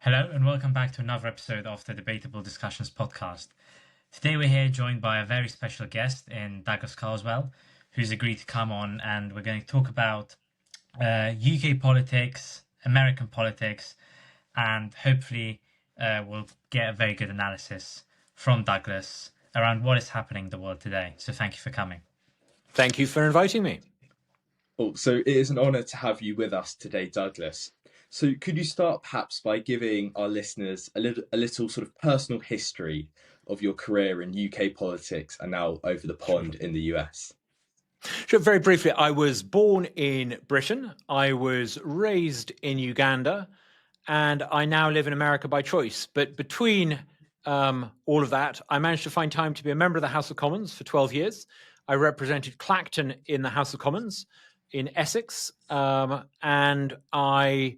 Hello and welcome back to another episode of the Debatable Discussions podcast. Today we're here joined by a very special guest in Douglas Carswell, who's agreed to come on, and we're going to talk about UK politics, American politics, and hopefully we'll get a very good analysis from Douglas around what is happening in the world today. So thank you for coming. Thank you for inviting me. So it is an honour to have you with us today, Douglas. So could you start perhaps by giving our listeners a little sort of personal history of your career in UK politics and now over the pond in the US? Sure, very briefly, I was born in Britain. I was raised in Uganda, and I now live in America by choice. But between all of that, I managed to find time to be a member of the House of Commons for 12 years. I represented Clacton in the House of Commons in Essex, and I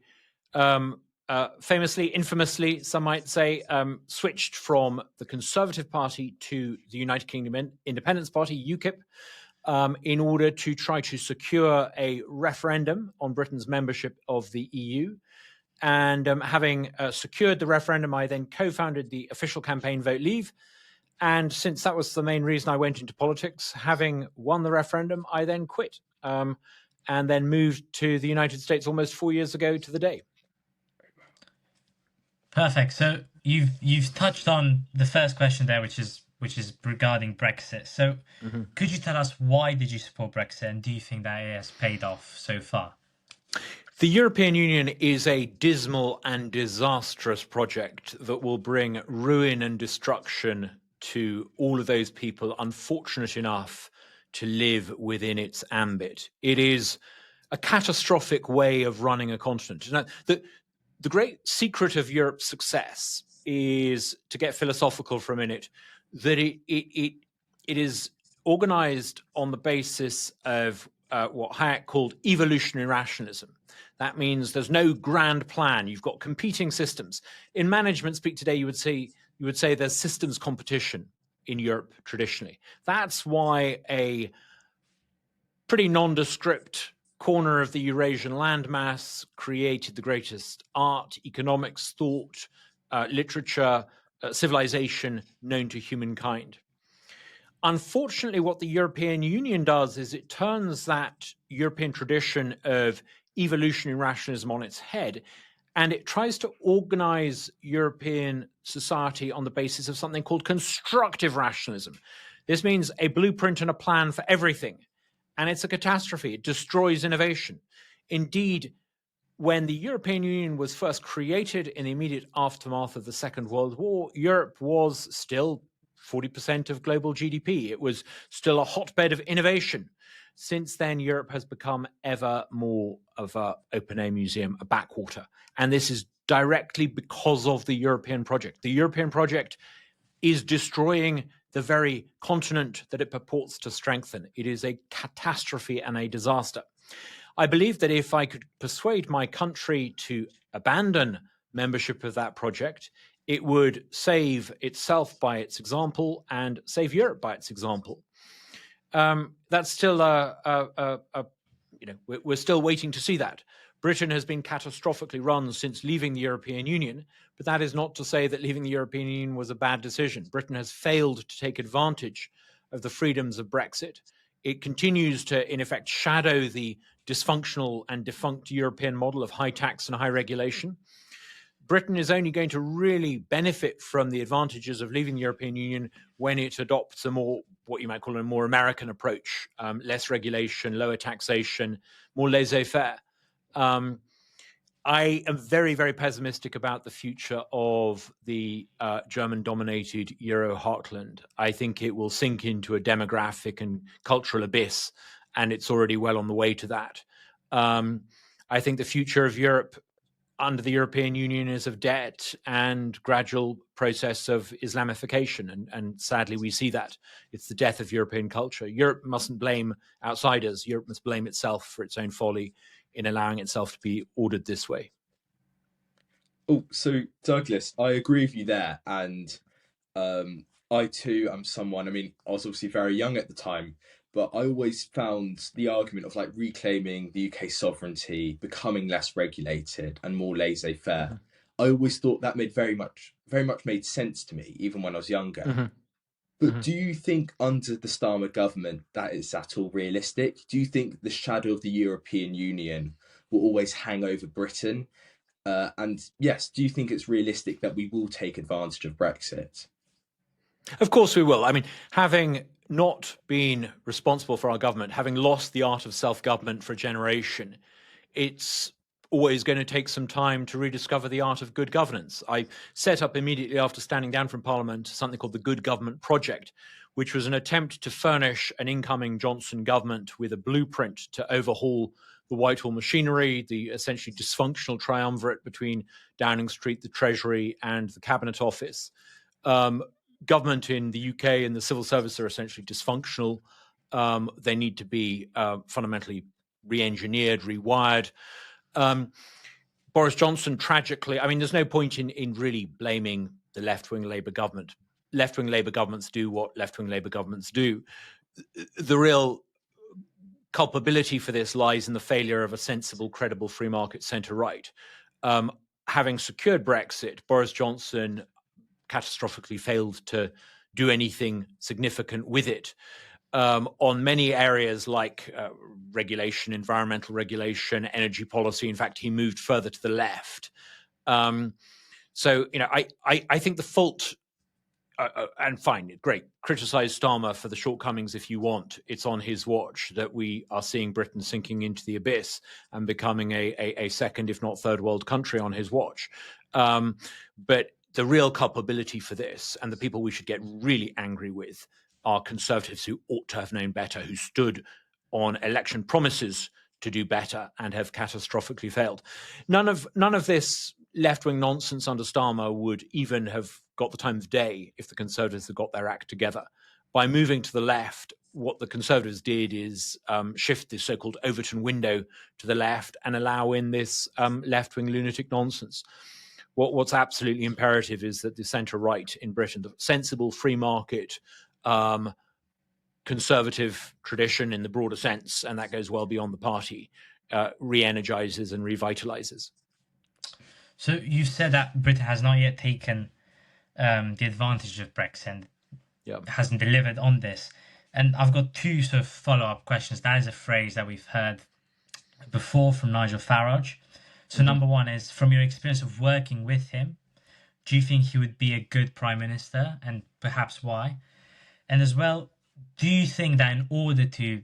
infamously, some might say, switched from the Conservative Party to the United Kingdom Independence Party, UKIP, in order to try to secure a referendum on Britain's membership of the EU. And having secured the referendum, I then co-founded the official campaign Vote Leave. And since that was the main reason I went into politics, having won the referendum, I then quit and then moved to the United States almost 4 years ago to the day. Perfect. So you've touched on the first question there, which is regarding Brexit. So could you tell us why did you support Brexit, and do you think that it has paid off so far? The European Union is a dismal and disastrous project that will bring ruin and destruction to all of those people unfortunate enough to live within its ambit. It is a catastrophic way of running a continent. Now, the great secret of Europe's success is, to get philosophical for a minute, that it is organized on the basis of what Hayek called evolutionary rationalism. That means there's no grand plan. You've got competing systems. In management speak today, you would say there's systems competition in Europe traditionally. That's why a pretty nondescript corner of the Eurasian landmass created the greatest art, economics, thought, literature, civilization known to humankind. Unfortunately, what the European Union does is it turns that European tradition of evolutionary rationalism on its head, and it tries to organize European society on the basis of something called constructive rationalism. This means a blueprint and a plan for everything. And it's a catastrophe. It destroys innovation. Indeed, when the European Union was first created in the immediate aftermath of the Second World War, Europe was still 40% of global GDP. It was still a hotbed of innovation. Since then, Europe has become ever more of an open-air museum, a backwater. And this is directly because of the European project. The European project is destroying the very continent that it purports to strengthen. It is a catastrophe and a disaster. I believe that if I could persuade my country to abandon membership of that project, it would save itself by its example and save Europe by its example. That's still we're still waiting to see that. Britain has been catastrophically run since leaving the European Union, but that is not to say that leaving the European Union was a bad decision. Britain has failed to take advantage of the freedoms of Brexit. It continues to, in effect, shadow the dysfunctional and defunct European model of high tax and high regulation. Britain is only going to really benefit from the advantages of leaving the European Union when it adopts a more, what you might call a more American approach, less regulation, lower taxation, more laissez-faire. I am very, very pessimistic about the future of the German-dominated Euro heartland. I think it will sink into a demographic and cultural abyss, and it's already well on the way to that. I think the future of Europe under the European Union is of debt and gradual process of Islamification, and sadly we see that. It's the death of European culture. Europe mustn't blame outsiders. Europe must blame itself for its own folly in allowing itself to be ordered this way. Oh, so Douglas, I agree with you there. And I too am someone, I was obviously very young at the time, but I always found the argument of reclaiming the UK sovereignty, becoming less regulated and more laissez-faire. I always thought that made very much made sense to me, even when I was younger. Mm-hmm. But do you think under the Starmer government that is at all realistic? Do you think the shadow of the European Union will always hang over Britain? And yes, do you think it's realistic that we will take advantage of Brexit? Of course we will. I mean, having not been responsible for our government, having lost the art of self-government for a generation, it's always going to take some time to rediscover the art of good governance. I set up immediately after standing down from Parliament something called the Good Government Project, which was an attempt to furnish an incoming Johnson government with a blueprint to overhaul the Whitehall machinery, the essentially dysfunctional triumvirate between Downing Street, the Treasury, and the Cabinet Office. Government in the UK and the civil service are essentially dysfunctional. They need to be fundamentally re-engineered, rewired. Boris Johnson, tragically, I mean, there's no point in really blaming the left-wing Labour government. Left-wing Labour governments do what left-wing Labour governments do. The real culpability for this lies in the failure of a sensible, credible free market centre-right. Having secured Brexit, Boris Johnson catastrophically failed to do anything significant with it. On many areas like regulation, environmental regulation, energy policy. In fact, he moved further to the left. So, I think the fault, and fine, great, criticize Starmer for the shortcomings if you want. It's on his watch that we are seeing Britain sinking into the abyss and becoming a second, if not third world country on his watch. But the real culpability for this, and the people we should get really angry with, are Conservatives who ought to have known better, who stood on election promises to do better and have catastrophically failed. None of this left-wing nonsense under Starmer would even have got the time of day if the Conservatives had got their act together. By moving to the left, what the Conservatives did is shift the so-called Overton window to the left and allow in this left-wing lunatic nonsense. What's absolutely imperative is that the centre-right in Britain, the sensible free market, conservative tradition in the broader sense, and that goes well beyond the party, re-energizes and revitalizes. So you said that Britain has not yet taken the advantage of Brexit, and hasn't delivered on this. And I've got two sort of follow-up questions. That is a phrase that we've heard before from Nigel Farage. So number one is, from your experience of working with him, do you think he would be a good prime minister, and perhaps why? And as well, do you think that in order to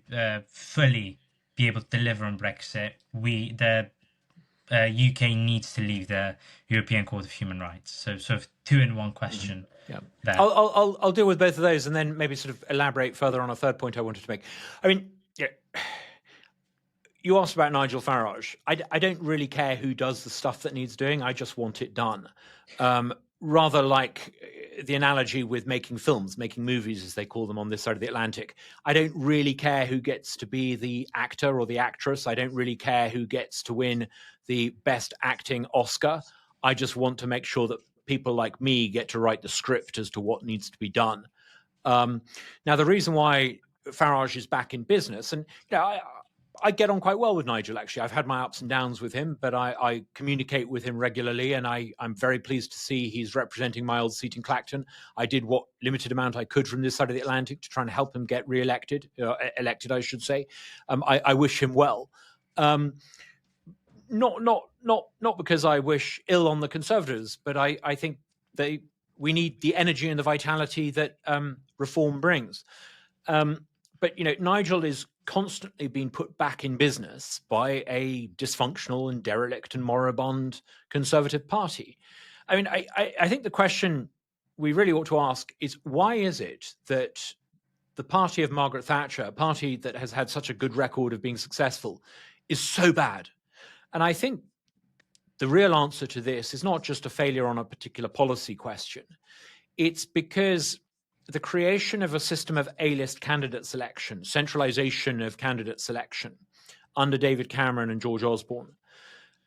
fully be able to deliver on Brexit, the UK needs to leave the European Court of Human Rights? So sort of two-in-one question. There. I'll deal with both of those and then maybe sort of elaborate further on a third point I wanted to make. I mean, you asked about Nigel Farage. I don't really care who does the stuff that needs doing. I just want it done. Rather like the analogy with making films, making movies, as they call them on this side of the Atlantic. I don't really care who gets to be the actor or the actress. I don't really care who gets to win the best acting Oscar. I just want to make sure that people like me get to write the script as to what needs to be done. Now, the reason why Farage is back in business, and I get on quite well with Nigel, actually. I've had my ups and downs with him, but I communicate with him regularly, and I'm very pleased to see he's representing my old seat in Clacton. I did what limited amount I could from this side of the Atlantic to try and help him get re-elected, elected, I should say. I wish him well. Not because I wish ill on the Conservatives, but I think we need the energy and the vitality that reform brings. But Nigel is constantly being put back in business by a dysfunctional and derelict and moribund Conservative Party. I mean, I think the question we really ought to ask is, why is it that the party of Margaret Thatcher, a party that has had such a good record of being successful, is so bad? And I think the real answer to this is not just a failure on a particular policy question. It's because the creation of a system of A-list candidate selection, centralization of candidate selection under David Cameron and George Osborne,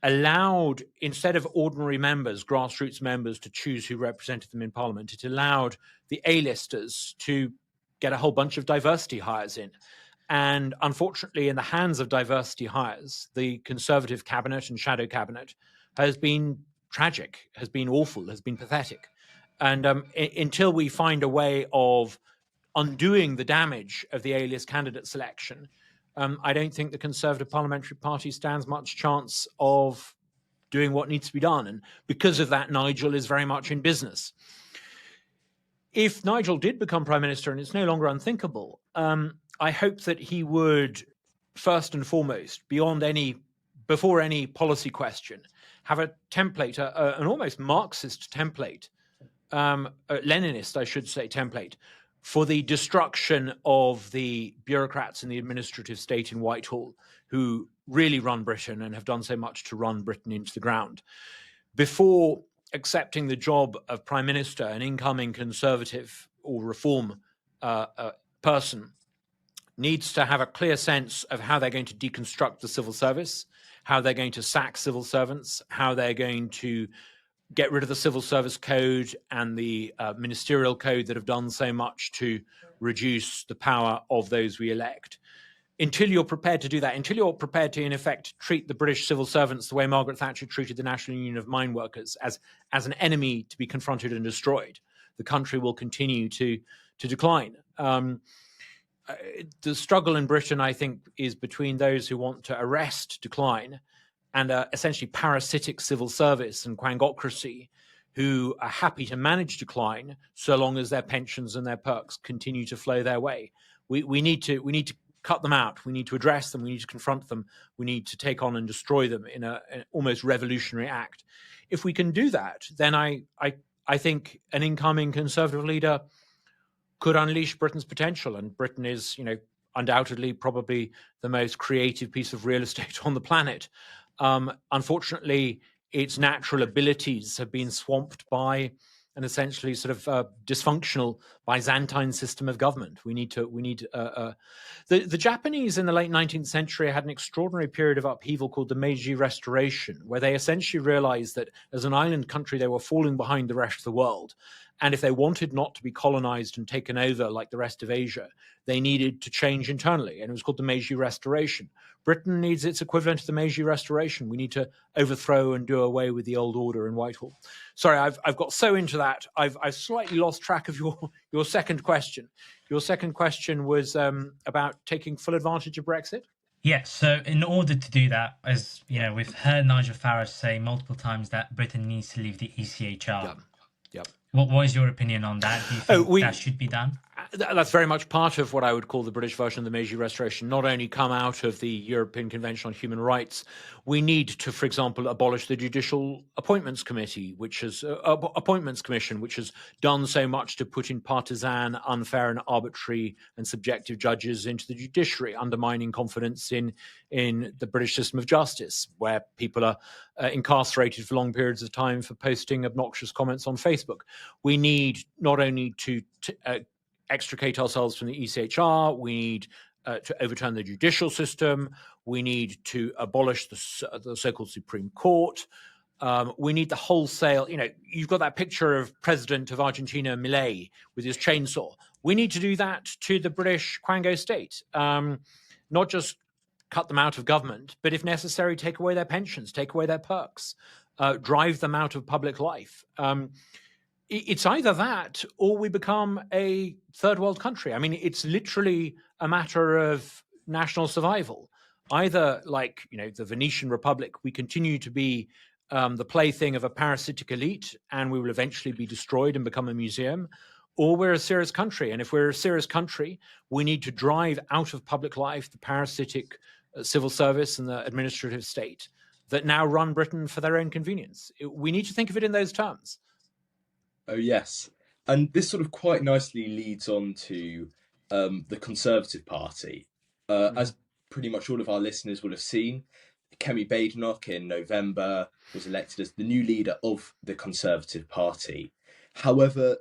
allowed, instead of ordinary members, grassroots members, to choose who represented them in Parliament, it allowed the A-listers to get a whole bunch of diversity hires in. And unfortunately, in the hands of diversity hires, the Conservative cabinet and shadow cabinet has been tragic, has been awful, has been pathetic. And until we find a way of undoing the damage of the alias candidate selection, I don't think the Conservative Parliamentary Party stands much chance of doing what needs to be done. And because of that, Nigel is very much in business. If Nigel did become Prime Minister, and it's no longer unthinkable, I hope that he would, first and foremost, before any policy question, have a template, an almost Marxist template, Leninist, I should say, template, for the destruction of the bureaucrats in the administrative state in Whitehall, who really run Britain and have done so much to run Britain into the ground. Before accepting the job of Prime Minister, an incoming Conservative or Reform person needs to have a clear sense of how they're going to deconstruct the civil service, how they're going to sack civil servants, how they're going to get rid of the civil service code and the ministerial code that have done so much to reduce the power of those we elect. Until you're prepared to do that, until you're prepared to, in effect, treat the British civil servants the way Margaret Thatcher treated the National Union of Mine Workers, as an enemy to be confronted and destroyed, the country will continue to decline. The struggle in Britain, I think, is between those who want to arrest decline and essentially parasitic civil service and quangocracy, who are happy to manage decline so long as their pensions and their perks continue to flow their way. We need to cut them out. We need to address them. We need to confront them. We need to take on and destroy them in an almost revolutionary act. If we can do that, then I think an incoming Conservative leader could unleash Britain's potential. And Britain is, undoubtedly probably the most creative piece of real estate on the planet. Unfortunately, its natural abilities have been swamped by an essentially sort of dysfunctional Byzantine system of government. The Japanese in the late 19th century had an extraordinary period of upheaval called the Meiji Restoration, where they essentially realized that as an island country, they were falling behind the rest of the world. And if they wanted not to be colonized and taken over like the rest of Asia, they needed to change internally. And it was called the Meiji Restoration. Britain needs its equivalent to the Meiji Restoration. We need to overthrow and do away with the old order in Whitehall. Sorry, I've got so into that. I've slightly lost track of your second question. Your second question was about taking full advantage of Brexit? Yeah, so in order to do that, as we've heard Nigel Farage say multiple times that Britain needs to leave the ECHR. Yep. What is your opinion on that? Do you think that should be done? That's very much part of what I would call the British version of the Meiji Restoration. Not only come out of the European Convention on Human Rights, we need to, for example, abolish the Judicial Appointments Committee, Appointments Commission, which has done so much to put in partisan, unfair, and arbitrary and subjective judges into the judiciary, undermining confidence in the British system of justice, where people are incarcerated for long periods of time for posting obnoxious comments on Facebook. We need not only to extricate ourselves from the ECHR, we need to overturn the judicial system, we need to abolish the so-called Supreme Court, we need the wholesale, you've got that picture of President of Argentina, Milei, with his chainsaw. We need to do that to the British Quango state, not just cut them out of government, but if necessary, take away their pensions, take away their perks, drive them out of public life. It's either that or we become a third world country. I mean, it's literally a matter of national survival. Either like, the Venetian Republic, we continue to be the plaything of a parasitic elite and we will eventually be destroyed and become a museum, or we're a serious country. And if we're a serious country, we need to drive out of public life the parasitic civil service and the administrative state that now run Britain for their own convenience. We need to think of it in those terms. Oh, yes. And this sort of quite nicely leads on to the Conservative Party. As pretty much all of our listeners will have seen, Kemi Badenoch in November was elected as the new leader of the Conservative Party. However,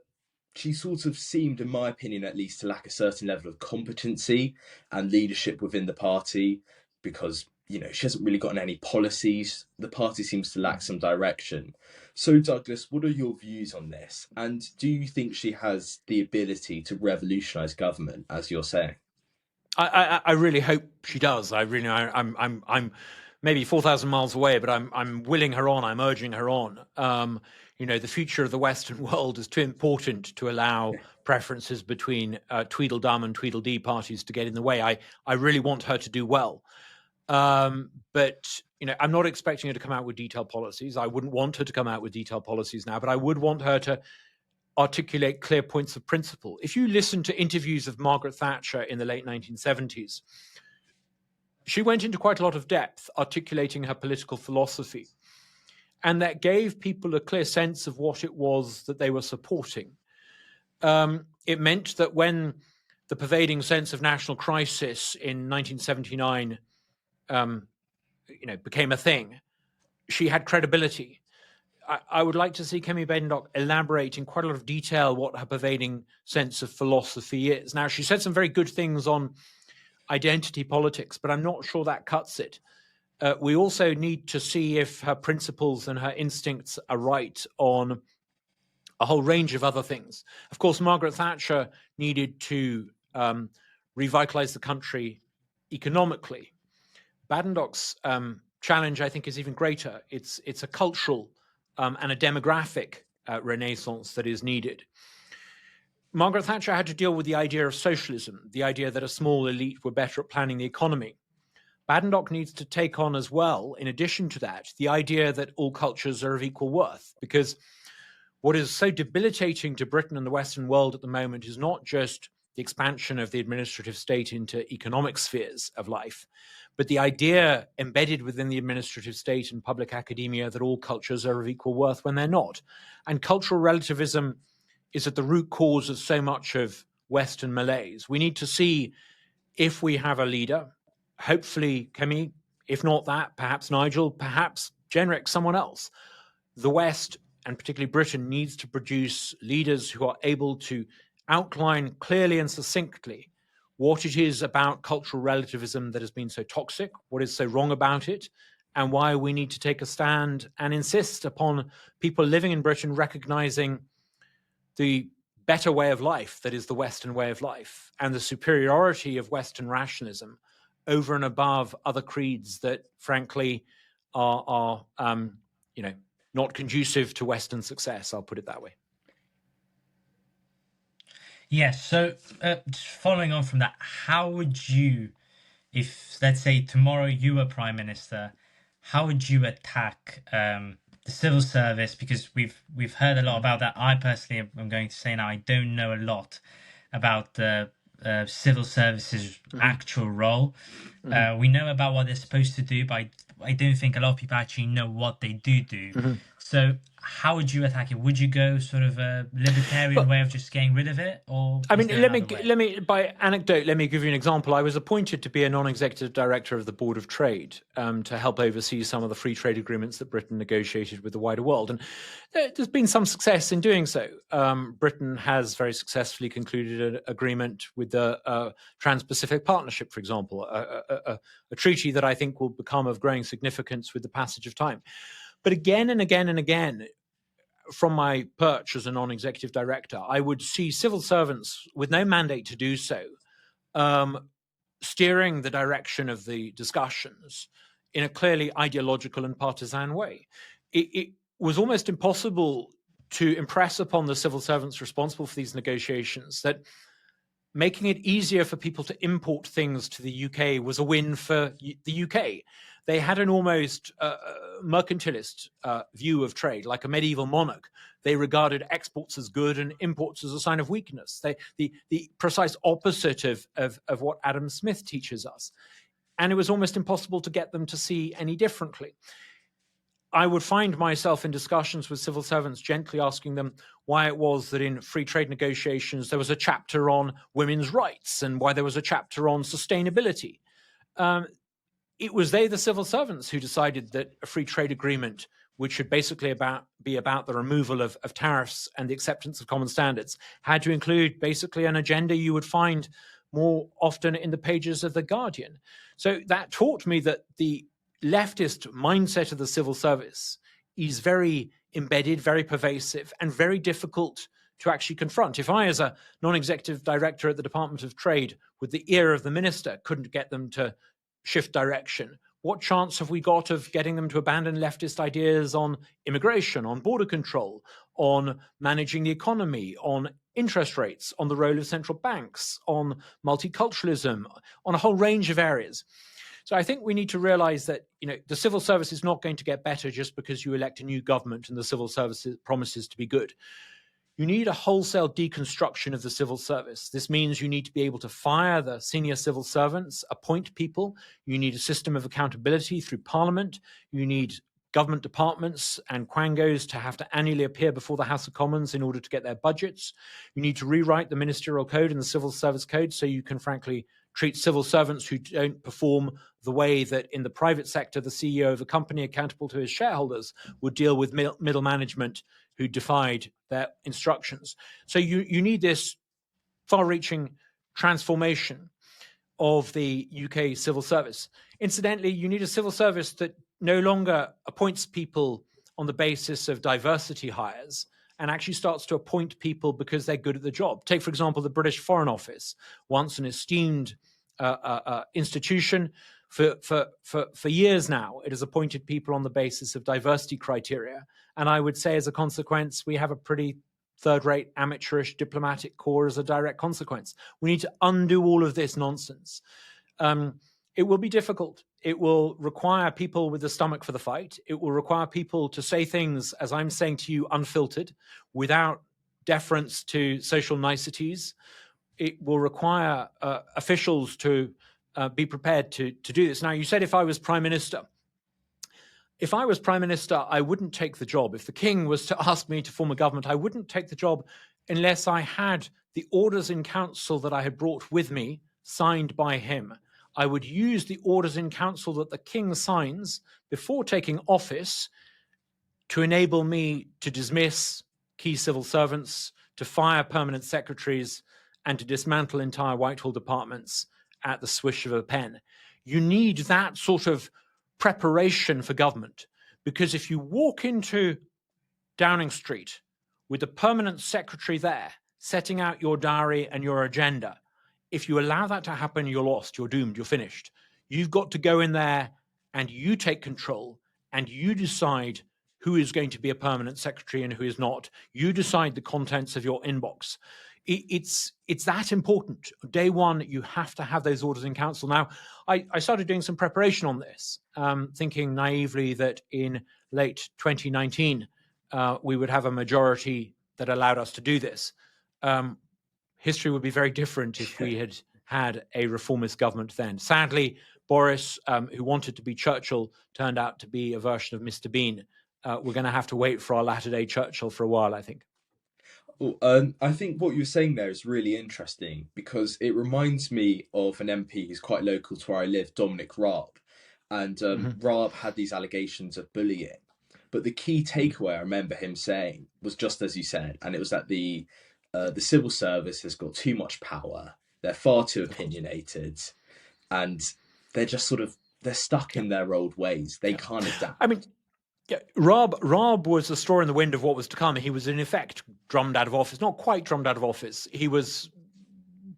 she sort of seemed, in my opinion at least, to lack a certain level of competency and leadership within the party because, she hasn't really gotten any policies. The party seems to lack some direction. So, Douglas, what are your views on this? And do you think she has the ability to revolutionise government, as you're saying? I really hope she does. I'm maybe 4,000 miles away, but I'm willing her on. I'm urging her on. The future of the Western world is too important to allow preferences between Tweedledum and Tweedledee parties to get in the way. I really want her to do well. But I'm not expecting her to come out with detailed policies. I wouldn't want her to come out with detailed policies now, but I would want her to articulate clear points of principle. If you listen to interviews of Margaret Thatcher in the late 1970s, she went into quite a lot of depth articulating her political philosophy. And that gave people a clear sense of what it was that they were supporting. It meant that when the pervading sense of national crisis in 1979 became a thing, she had credibility. I would like to see Kemi Badenoch elaborate in quite a lot of detail what her pervading sense of philosophy is. Now, she said some very good things on identity politics, but I'm not sure that cuts it. We also need to see if her principles and her instincts are right on a whole range of other things. Of course, Margaret Thatcher needed to revitalize the country economically. Badenoch's challenge, I think, is even greater. It's a cultural and a demographic renaissance that is needed. Margaret Thatcher had to deal with the idea of socialism, the idea that a small elite were better at planning the economy. Badenoch needs to take on as well, in addition to that, the idea that all cultures are of equal worth, because what is so debilitating to Britain and the Western world at the moment is not just the expansion of the administrative state into economic spheres of life, but the idea embedded within the administrative state and public academia that all cultures are of equal worth when they're not. And cultural relativism is at the root cause of so much of Western malaise. We need to see if we have a leader, hopefully Kemi, if not that, perhaps Nigel, perhaps Jenrick, someone else. The West, and particularly Britain, needs to produce leaders who are able to outline clearly and succinctly what it is about cultural relativism that has been so toxic, what is so wrong about it, and why we need to take a stand and insist upon people living in Britain recognizing the better way of life that is the Western way of life and the superiority of Western rationalism over and above other creeds that, frankly, are not conducive to Western success. I'll put it that way. Yes. So, just following on from that, how would you, if let's say tomorrow you were Prime Minister, how would you attack the civil service? Because we've heard a lot about that. I personally am going to say now I don't know a lot about the civil service's actual role. We know about what they're supposed to do, but I don't think a lot of people actually know what they do. So how would you attack it? Would you go sort of a libertarian way of just getting rid of it, or I mean, let me by anecdote, let me give you an example. I was appointed to be a non-executive director of the Board of Trade to help oversee some of the free trade agreements that Britain negotiated with the wider world, and there's been some success in doing so. Britain has very successfully concluded an agreement with the Trans-Pacific Partnership, for example, a treaty that I think will become of growing significance with the passage of time. But again and again and again, from my perch as a non-executive director, I would see civil servants with no mandate to do so, steering the direction of the discussions in a clearly ideological and partisan way. It was almost impossible to impress upon the civil servants responsible for these negotiations that making it easier for people to import things to the UK was a win for the UK. They had an almost mercantilist view of trade, like a medieval monarch. They regarded exports as good and imports as a sign of weakness. The precise opposite of what Adam Smith teaches us. And it was almost impossible to get them to see any differently. I would find myself in discussions with civil servants gently asking them why it was that in free trade negotiations there was a chapter on women's rights and why there was a chapter on sustainability. It was they, the civil servants, who decided that a free trade agreement, which should basically be about the removal of tariffs and the acceptance of common standards, had to include basically an agenda you would find more often in the pages of The Guardian. So that taught me that the leftist mindset of the civil service is very embedded, very pervasive, and very difficult to actually confront. If I, as a non-executive director at the Department of Trade, with the ear of the minister, couldn't get them to shift direction, what chance have we got of getting them to abandon leftist ideas on immigration, on border control, on managing the economy, on interest rates, on the role of central banks, on multiculturalism, on a whole range of areas? So I think we need to realize that, the civil service is not going to get better just because you elect a new government and the civil service promises to be good. You need a wholesale deconstruction of the civil service. This means you need to be able to fire the senior civil servants, appoint people. You need a system of accountability through Parliament. You need government departments and quangos to have to annually appear before the House of Commons in order to get their budgets. You need to rewrite the ministerial code and the civil service code so you can frankly treat civil servants who don't perform the way that in the private sector, the CEO of a company accountable to his shareholders would deal with middle management who defied their instructions. So you need this far-reaching transformation of the UK civil service. Incidentally, you need a civil service that no longer appoints people on the basis of diversity hires and actually starts to appoint people because they're good at the job. Take, for example, the British Foreign Office, once an esteemed institution. For years now, it has appointed people on the basis of diversity criteria. And I would say as a consequence, we have a pretty third-rate amateurish diplomatic corps as a direct consequence. We need to undo all of this nonsense. It will be difficult. It will require people with the stomach for the fight. It will require people to say things, as I'm saying to you, unfiltered, without deference to social niceties. It will require officials to be prepared to do this. Now, you said if I was Prime Minister. If I was Prime Minister, I wouldn't take the job. If the King was to ask me to form a government, I wouldn't take the job unless I had the orders in council that I had brought with me signed by him. I would use the orders in council that the King signs before taking office to enable me to dismiss key civil servants, to fire permanent secretaries, and to dismantle entire Whitehall departments at the swish of a pen. You need that sort of preparation for government, because if you walk into Downing Street with a permanent secretary there setting out your diary and your agenda, if you allow that to happen, you're lost, you're doomed, you're finished. You've got to go in there and you take control and you decide who is going to be a permanent secretary and who is not. You decide the contents of your inbox. It's that important. Day one, you have to have those orders in council. Now, I started doing some preparation on this, thinking naively that in late 2019, we would have a majority that allowed us to do this. History would be very different if we had had a reformist government then. Sadly, Boris, who wanted to be Churchill, turned out to be a version of Mr. Bean. We're going to have to wait for our latter-day Churchill for a while, I think. Well, I think what you're saying there is really interesting because it reminds me of an MP who's quite local to where I live, Dominic Raab. And Raab had these allegations of bullying. But the key takeaway I remember him saying was just as you said, and it was that the civil service has got too much power. They're far too opinionated, and they're just they're stuck in their old ways. They can't adapt. I mean, yeah, Raab was a straw in the wind of what was to come. He was in effect drummed out of office, not quite drummed out of office. He was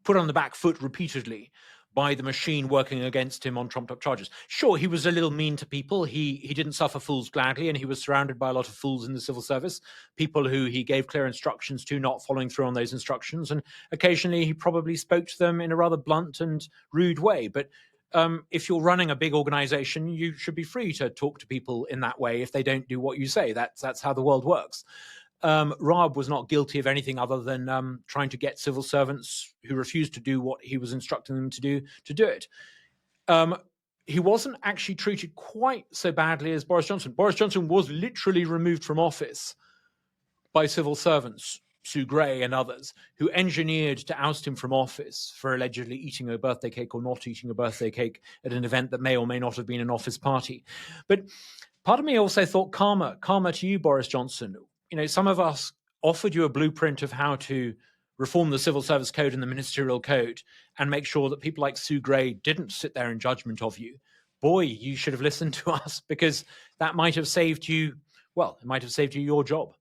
put on the back foot repeatedly by the machine working against him on trumped-up charges. Sure, he was a little mean to people. He didn't suffer fools gladly, and he was surrounded by a lot of fools in the civil service, people who he gave clear instructions to, not following through on those instructions. And occasionally he probably spoke to them in a rather blunt and rude way. But if you're running a big organization, you should be free to talk to people in that way if they don't do what you say. That's how the world works. Raab was not guilty of anything other than trying to get civil servants who refused to do what he was instructing them to do it. He wasn't actually treated quite so badly as Boris Johnson. Boris Johnson was literally removed from office by civil servants, Sue Gray and others, who engineered to oust him from office for allegedly eating a birthday cake or not eating a birthday cake at an event that may or may not have been an office party. But part of me also thought karma to you, Boris Johnson. Some of us offered you a blueprint of how to reform the civil service code and the ministerial code and make sure that people like Sue Gray didn't sit there in judgment of you. Boy, you should have listened to us, because that might have saved you, well, it might have saved you your job.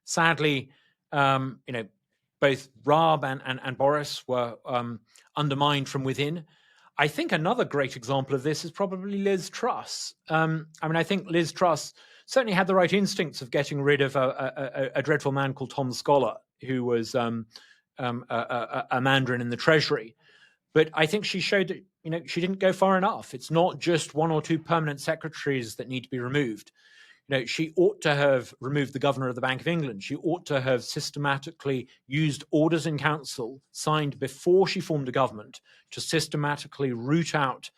Sadly, both Raab and Boris were undermined from within. I think another great example of this is probably Liz Truss. I think Liz Truss certainly had the right instincts of getting rid of a dreadful man called Tom Scholar, who was a Mandarin in the Treasury. But I think she showed that she didn't go far enough. It's not just one or two permanent secretaries that need to be removed. She ought to have removed the governor of the Bank of England. She ought to have systematically used orders in council signed before she formed a government to systematically root out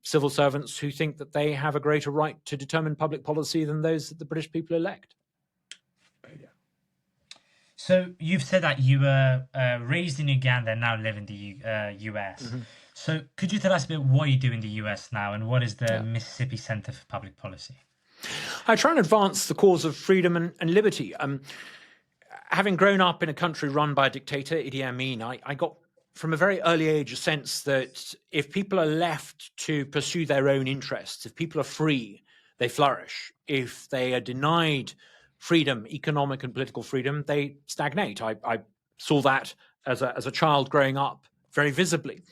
civil servants who think that they have a greater right to determine public policy than those that the British people elect. So you've said that you were raised in Uganda and now live in the US. Mm-hmm. So could you tell us a bit what you do in the US now, and what is the Mississippi Center for Public Policy? I try and advance the cause of freedom and liberty. Having grown up in a country run by a dictator, Idi Amin, I got from a very early age a sense that if people are left to pursue their own interests, if people are free, they flourish. If they are denied freedom, economic and political freedom, they stagnate. I saw that as a child growing up very visibly.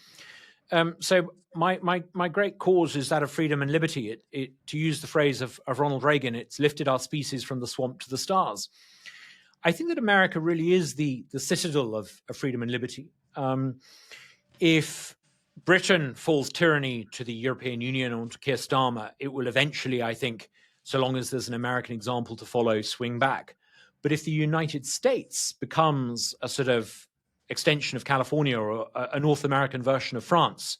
So my great cause is that of freedom and liberty. To use the phrase of Ronald Reagan, it's lifted our species from the swamp to the stars. I think that America really is the citadel of freedom and liberty. If Britain falls tyranny to the European Union or to Keir Starmer, it will eventually, I think, so long as there's an American example to follow, swing back. But if the United States becomes a sort of extension of California or a North American version of France,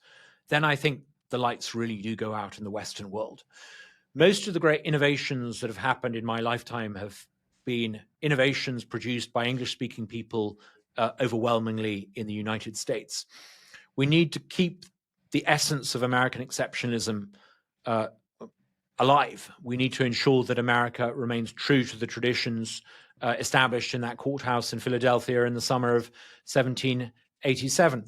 then I think the lights really do go out in the Western world. Most of the great innovations that have happened in my lifetime have been innovations produced by English-speaking people overwhelmingly in the United States. We need to keep the essence of American exceptionalism alive. We need to ensure that America remains true to the traditions established in that courthouse in Philadelphia in the summer of 1787.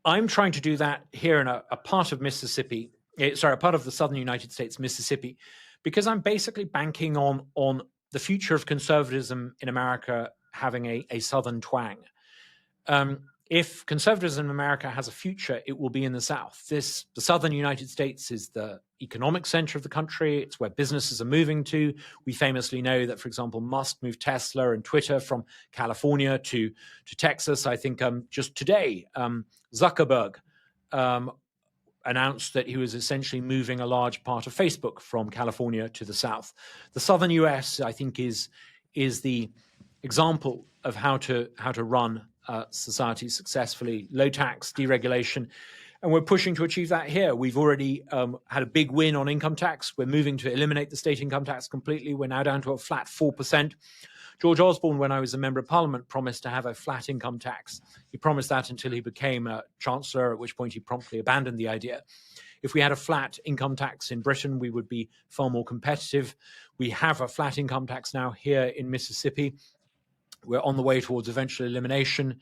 I'm trying to do that here in a part of Mississippi, a part of the southern United States, Mississippi, because I'm basically banking on the future of conservatism in America having a southern twang. If conservatism in America has a future, it will be in the South. The southern United States is the economic center of the country. It's where businesses are moving to. We famously know that, for example, Musk moved Tesla and Twitter from California to Texas. I think just today, Zuckerberg announced that he was essentially moving a large part of Facebook from California to the South. The southern US, I think, is the example of how to run society successfully, low tax, deregulation, and we're pushing to achieve that here. We've already had a big win on income tax. We're moving to eliminate the state income tax completely. We're now down to a flat 4%. George Osborne, when I was a member of Parliament, promised to have a flat income tax. He promised that until he became a chancellor, at which point he promptly abandoned the idea. If we had a flat income tax in Britain, we would be far more competitive. We have a flat income tax now here in Mississippi. We're on the way towards eventual elimination.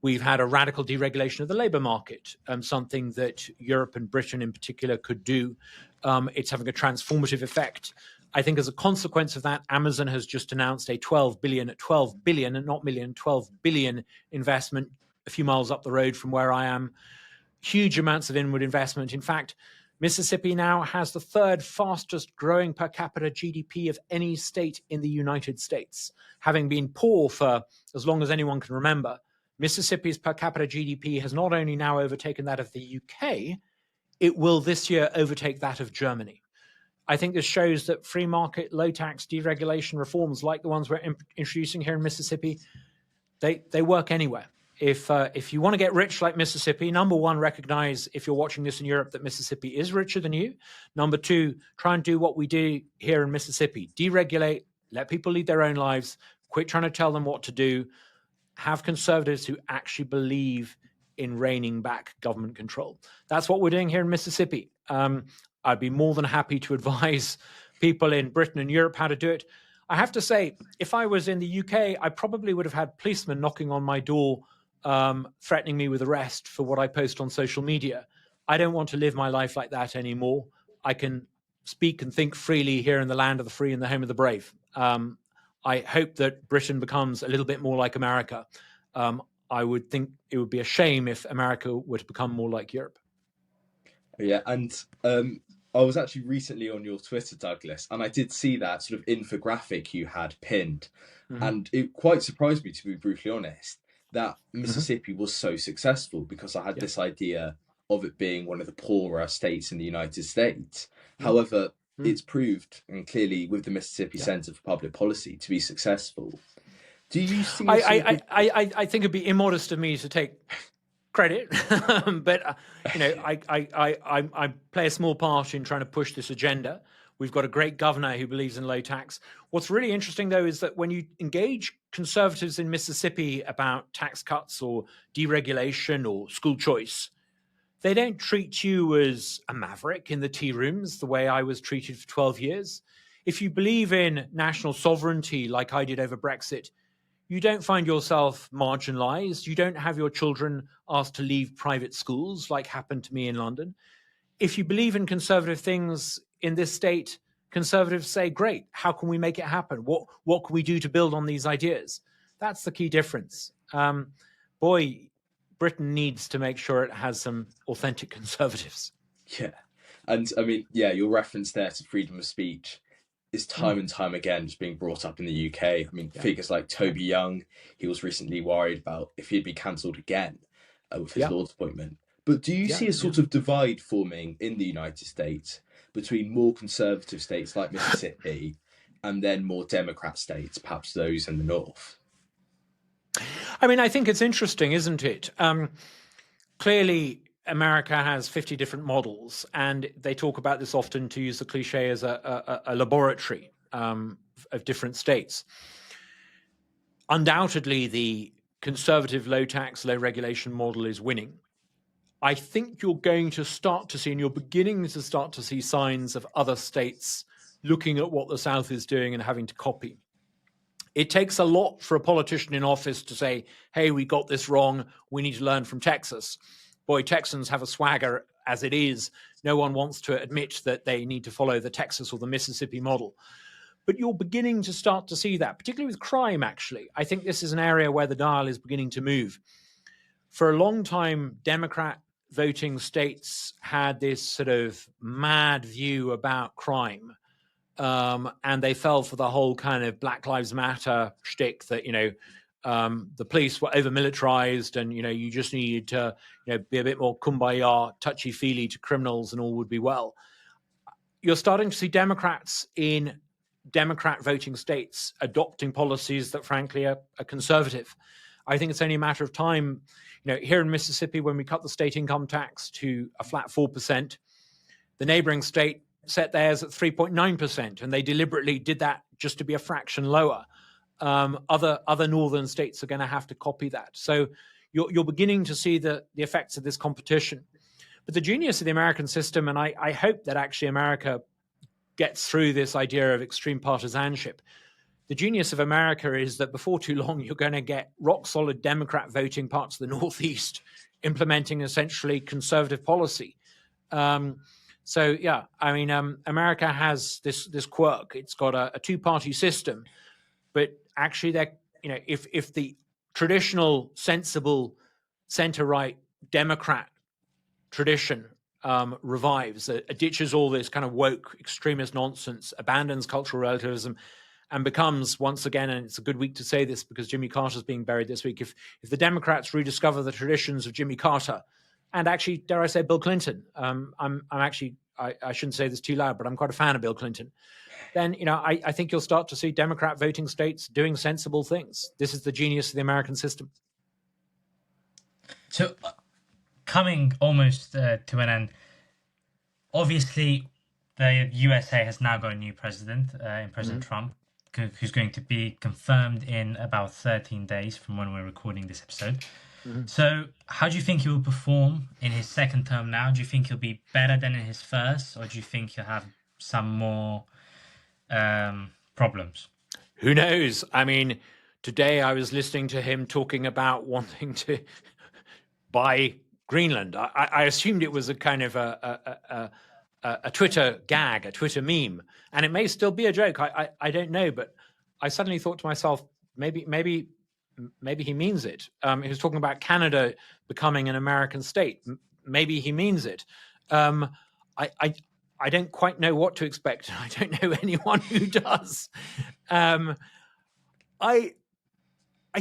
We've had a radical deregulation of the labor market, something that Europe and Britain in particular could do. It's having a transformative effect. I think as a consequence of that, Amazon has just announced a 12 billion and not million, 12 billion investment a few miles up the road from where I am. Huge amounts of inward investment. In fact, Mississippi now has the third fastest growing per capita GDP of any state in the United States. Having been poor for as long as anyone can remember, Mississippi's per capita GDP has not only now overtaken that of the UK, it will this year overtake that of Germany. I think this shows that free market, low tax, deregulation reforms like the ones we're introducing here in Mississippi, they work anywhere. If you want to get rich like Mississippi, number one, recognize if you're watching this in Europe that Mississippi is richer than you. Number two, try and do what we do here in Mississippi. Deregulate, let people lead their own lives, quit trying to tell them what to do, have conservatives who actually believe in reining back government control. That's what we're doing here in Mississippi. I'd be more than happy to advise people in Britain and Europe how to do it. I have to say, if I was in the UK, I probably would have had policemen knocking on my door, threatening me with arrest for what I post on social media. I don't want to live my life like that anymore. I can speak and think freely here in the land of the free and the home of the brave. I hope that Britain becomes a little bit more like America. I would think it would be a shame if America were to become more like Europe. Yeah, and I was actually recently on your Twitter, Douglas, and I did see that sort of infographic you had pinned, and it quite surprised me, to be brutally honest, that Mississippi was so successful, because I had this idea of it being one of the poorer states in the United States. However, it's proved, and clearly with the Mississippi Center for Public Policy, to be successful. Do you see? I think it'd be immodest of me to take credit, but I play a small part in trying to push this agenda. We've got a great governor who believes in low tax. What's really interesting, though, is that when you engage conservatives in Mississippi about tax cuts or deregulation or school choice, they don't treat you as a maverick in the tea rooms the way I was treated for 12 years. If you believe in national sovereignty like I did over Brexit, you don't find yourself marginalized. You don't have your children asked to leave private schools like happened to me in London. If you believe in conservative things in this state, conservatives say, great, how can we make it happen? What can we do to build on these ideas? That's the key difference. Britain needs to make sure it has some authentic conservatives. Yeah. And I mean, yeah, your reference there to freedom of speech is time and time again just being brought up in the UK. I mean, figures like Toby Young, he was recently worried about if he'd be cancelled again with his Lord's appointment. But do you see a sort of divide forming in the United States between more conservative states like Mississippi and then more Democrat states, perhaps those in the North? I mean, I think it's interesting, isn't it? Clearly, America has 50 different models, and they talk about this often, to use the cliche, as a laboratory of different states. Undoubtedly, the conservative low tax, low regulation model is winning. I think you're going to start to see, and you're beginning to start to see, signs of other states looking at what the South is doing and having to copy. It takes a lot for a politician in office to say, hey, we got this wrong, we need to learn from Texas. Boy, Texans have a swagger as it is. No one wants to admit that they need to follow the Texas or the Mississippi model. But you're beginning to start to see that, particularly with crime, actually. I think this is an area where the dial is beginning to move. For a long time, Democrat voting states had this sort of mad view about crime. And they fell for the whole kind of Black Lives Matter shtick that, the police were over-militarized and, you just needed to, be a bit more kumbaya, touchy-feely to criminals and all would be well. You're starting to see Democrats in Democrat voting states adopting policies that, frankly, are conservative. I think it's only a matter of time. Here in Mississippi, when we cut the state income tax to a flat 4%, the neighboring state set theirs at 3.9%, and they deliberately did that just to be a fraction lower. Other northern states are going to have to copy that. So you're beginning to see the effects of this competition. But the genius of the American system, and I hope that actually America gets through this idea of extreme partisanship. The genius of America is that before too long, you're going to get rock-solid Democrat voting parts of the Northeast implementing essentially conservative policy. America has this quirk. It's got a two-party system, but actually, if the traditional, sensible, center-right Democrat tradition revives, ditches all this kind of woke extremist nonsense, abandons cultural relativism, and becomes once again, and it's a good week to say this because Jimmy Carter's being buried this week, if the Democrats rediscover the traditions of Jimmy Carter, and actually, dare I say, Bill Clinton, I shouldn't say this too loud, but I'm quite a fan of Bill Clinton, then, I think you'll start to see Democrat voting states doing sensible things. This is the genius of the American system. So, coming almost to an end, obviously, the USA has now got a new president, in President Trump, who's going to be confirmed in about 13 days from when we're recording this episode. So how do you think he will perform in his second term now? Do you think he'll be better than in his first, or do you think he'll have some more problems? Who knows? I mean, today I was listening to him talking about wanting to buy Greenland. I assumed it was a kind of a Twitter gag, a Twitter meme, and it may still be a joke. I don't know, but I suddenly thought to myself, maybe Maybe he means it. He was talking about Canada becoming an American state. Maybe he means it. I don't quite know what to expect. I don't know anyone who does. I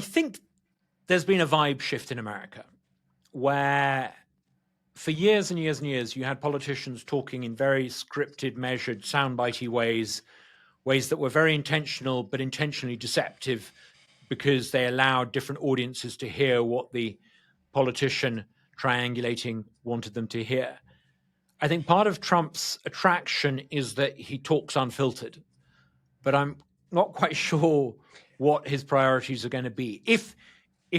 think there's been a vibe shift in America where for years and years and years, you had politicians talking in very scripted, measured, soundbitey ways that were very intentional, but intentionally deceptive because they allowed different audiences to hear what the politician triangulating wanted them to hear. I think part of Trump's attraction is that he talks unfiltered, but I'm not quite sure what his priorities are going to be. If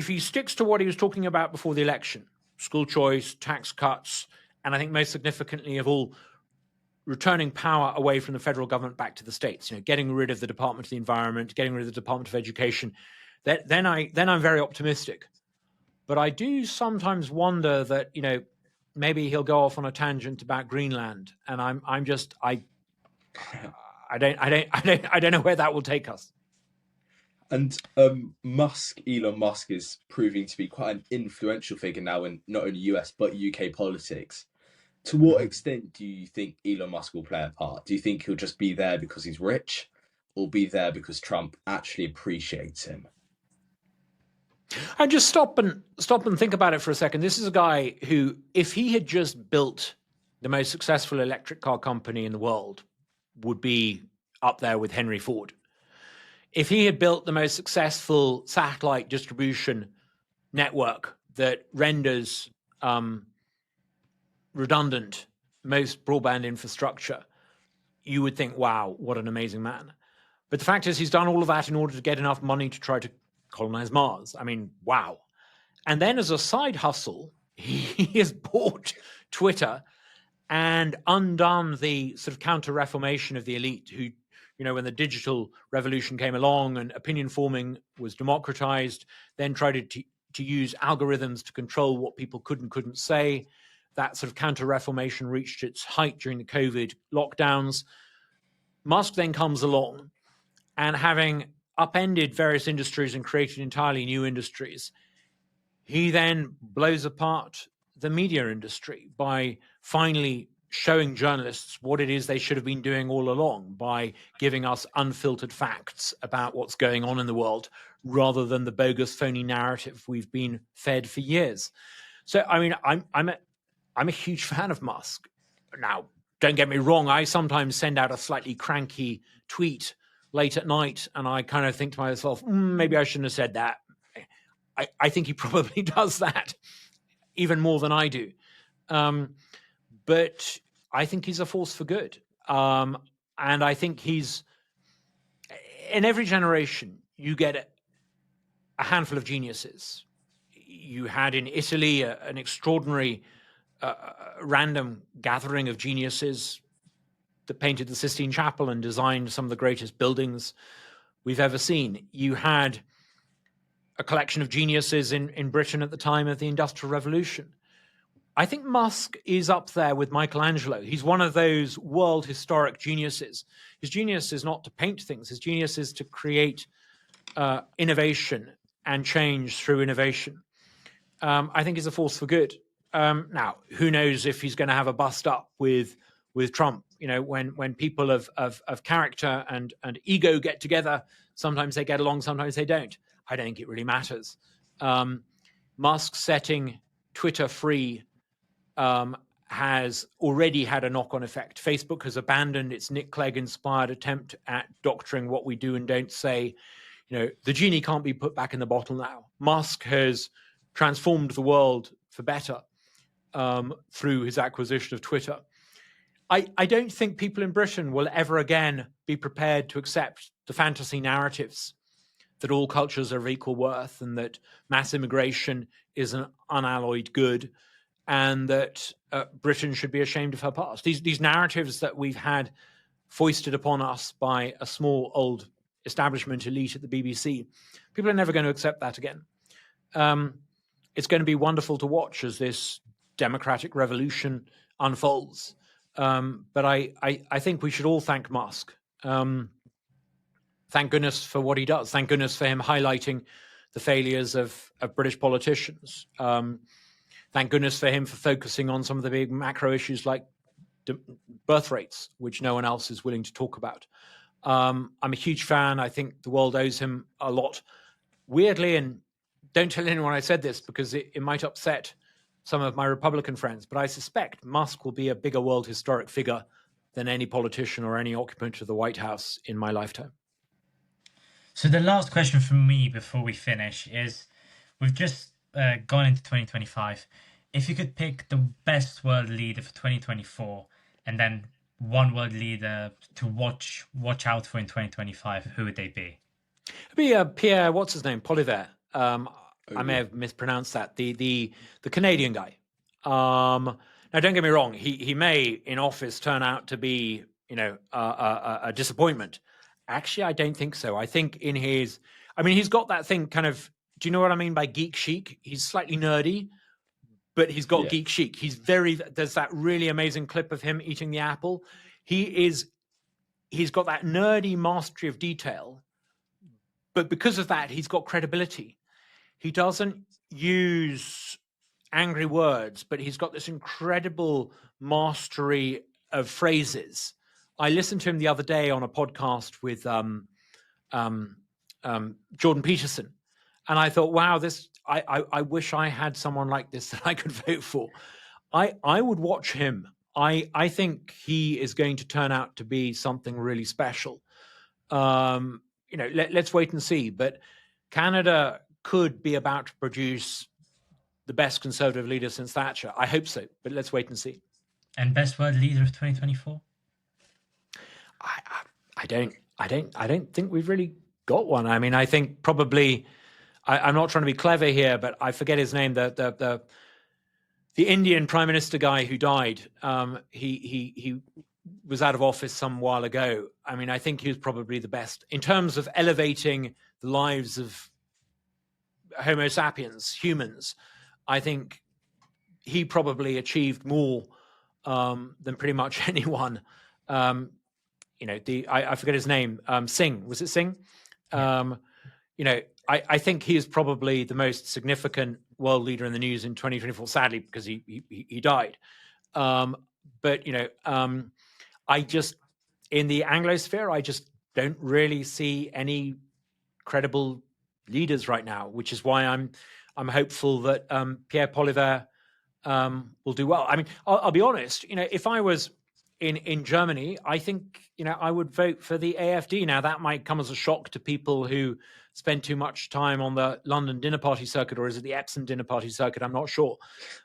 he sticks to what he was talking about before the election, school choice, tax cuts, and I think most significantly of all, returning power away from the federal government back to the states, getting rid of the Department of the Environment, getting rid of the Department of Education, then I'm very optimistic. But I do sometimes wonder that, maybe he'll go off on a tangent about Greenland, and I don't know where that will take us. And Elon Musk is proving to be quite an influential figure now in not only US but UK politics. To what extent do you think Elon Musk will play a part? Do you think he'll just be there because he's rich, or be there because Trump actually appreciates him? I just stop and think about it for a second. This is a guy who, if he had just built the most successful electric car company in the world, would be up there with Henry Ford. If he had built the most successful satellite distribution network that renders redundant most broadband infrastructure, you would think, wow, what an amazing man. But the fact is, he's done all of that in order to get enough money to try to colonize Mars. I mean, wow. And then as a side hustle, he has bought Twitter and undone the sort of counter-reformation of the elite who, when the digital revolution came along and opinion forming was democratized, then tried to use algorithms to control what people could and couldn't say. That sort of counter-reformation reached its height during the COVID lockdowns. Musk then comes along, and having upended various industries and created entirely new industries, he then blows apart the media industry by finally showing journalists what it is they should have been doing all along, by giving us unfiltered facts about what's going on in the world, rather than the bogus, phony narrative we've been fed for years. So, I mean, I'm a huge fan of Musk. Now, don't get me wrong, I sometimes send out a slightly cranky tweet late at night, and I kind of think to myself, maybe I shouldn't have said that. I think he probably does that even more than I do. But I think he's a force for good. And I think he's, in every generation, you get a handful of geniuses. You had in Italy an extraordinary random gathering of geniuses that painted the Sistine Chapel and designed some of the greatest buildings we've ever seen. You had a collection of geniuses in Britain at the time of the Industrial Revolution. I think Musk is up there with Michelangelo. He's one of those world historic geniuses. His genius is not to paint things. His genius is to create innovation and change through innovation. I think he's a force for good. Now, who knows if he's going to have a bust up with Trump? When people of character and ego get together, sometimes they get along, sometimes they don't. I don't think it really matters. Musk setting Twitter free has already had a knock-on effect. Facebook has abandoned its Nick Clegg-inspired attempt at doctoring what we do and don't say. The genie can't be put back in the bottle now. Musk has transformed the world for better through his acquisition of Twitter. I don't think people in Britain will ever again be prepared to accept the fantasy narratives that all cultures are of equal worth and that mass immigration is an unalloyed good and that Britain should be ashamed of her past. These narratives that we've had foisted upon us by a small old establishment elite at the BBC, people are never going to accept that again. It's going to be wonderful to watch as this democratic revolution unfolds. But I think we should all thank Musk. Thank goodness for what he does. Thank goodness for him highlighting the failures of British politicians. Thank goodness for him for focusing on some of the big macro issues like birth rates, which no one else is willing to talk about. I'm a huge fan. I think the world owes him a lot. Weirdly, and don't tell anyone I said this because it might upset some of my Republican friends, but I suspect Musk will be a bigger world historic figure than any politician or any occupant of the White House in my lifetime. So the last question from me before we finish is, we've just gone into 2025. If you could pick the best world leader for 2024 and then one world leader to watch out for in 2025, who would they be? It'd be Pierre, what's his name? Poilievre. I may have mispronounced that. The Canadian guy. Now, don't get me wrong. He may in office turn out to be, a disappointment. Actually, I don't think so. I think he's got that thing kind of. Do you know what I mean by geek chic? He's slightly nerdy, but he's got geek chic. There's that really amazing clip of him eating the apple. He's got that nerdy mastery of detail, but because of that, he's got credibility. He doesn't use angry words, but he's got this incredible mastery of phrases. I listened to him the other day on a podcast with Jordan Peterson, and I thought, wow, I wish I had someone like this that I could vote for. I would watch him. I think he is going to turn out to be something really special. Let's wait and see. But Canada could be about to produce the best Conservative leader since Thatcher. I hope so, but let's wait and see. And best world leader of 2024? I don't think we've really got one. I mean, I think probably. I'm not trying to be clever here, but I forget his name. The Indian Prime Minister guy who died. He was out of office some while ago. I mean, I think he was probably the best in terms of elevating the lives of Homo sapiens, humans. I think he probably achieved more than pretty much anyone. I forget his name. Singh, was it Singh? I think he is probably the most significant world leader in the news in 2024, sadly, because he died. I just, in the Anglosphere, I just don't really see any credible leaders right now, which is why I'm hopeful that Pierre Poilievre will do well. I mean, I'll be honest, if I was in Germany, I think, I would vote for the AfD. Now, that might come as a shock to people who spend too much time on the London dinner party circuit, or is it the Epsom dinner party circuit? I'm not sure.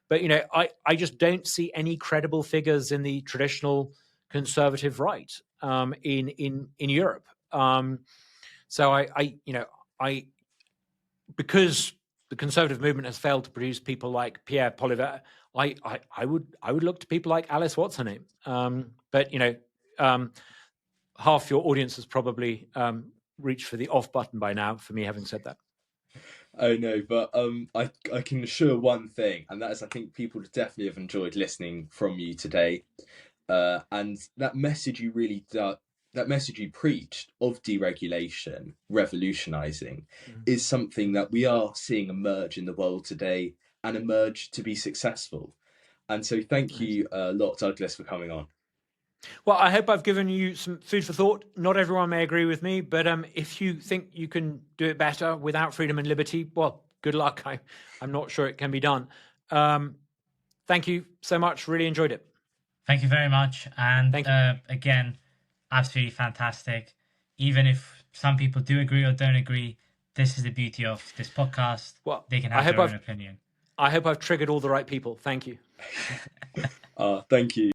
But, I just don't see any credible figures in the traditional conservative right in Europe. So because the conservative movement has failed to produce people like Pierre Poilievre, I would look to people like Alice, what's her name? Half your audience has probably reached for the off button by now for me having said that. Oh no, but I can assure one thing, and that is I think people definitely have enjoyed listening from you today. And that message that message you preached of deregulation, revolutionizing, is something that we are seeing emerge in the world today and emerge to be successful. And so thank you a lot, Douglas, for coming on. Well, I hope I've given you some food for thought. Not everyone may agree with me, but if you think you can do it better without freedom and liberty, well, good luck. I'm not sure it can be done. Thank you so much. Really enjoyed it. Thank you very much. And again, absolutely fantastic. Even if some people do agree or don't agree, this is the beauty of this podcast. Well, they can have their own opinion. I hope I've triggered all the right people. Thank you. Thank you.